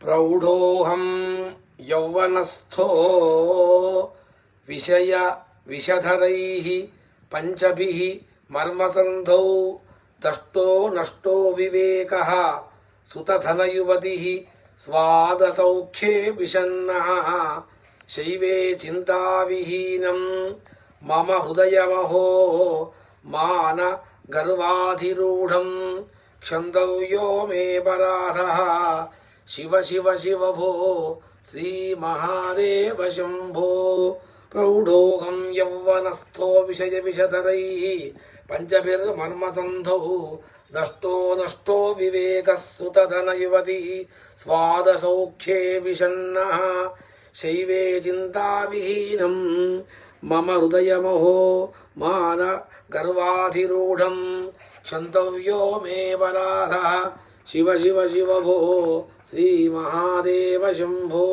ప్రౌఢోహం యౌవనస్థో విషధరైః పంచభిః మర్మసంధౌ దష్టో నష్టో వివేకః సుతధనయువతిః స్వాదసౌఖ్యే విషన్నః శైవే చింతావిహీనం మమ హృదయమహో మాన గర్వాధిరూఢం క్షంతవ్యో మే పరాధః శివ శివ శివ భో శ్రీమహాదేవ శంభో. ప్రౌఢోహం యౌవనస్థో విషధరైః పంచభిర్మర్మసంధౌ దష్టో నష్టో వివేకః సుతధనయువతిః స్వాదసౌఖ్యే విషన్నః శైవే చింతావిహీనం మమ హృదయమహో మాన గర్వాధిరూఢం క్షంతవ్యో మే పరాధః శివ శివ శివ భో శ్రీమహాదేవ శంభో.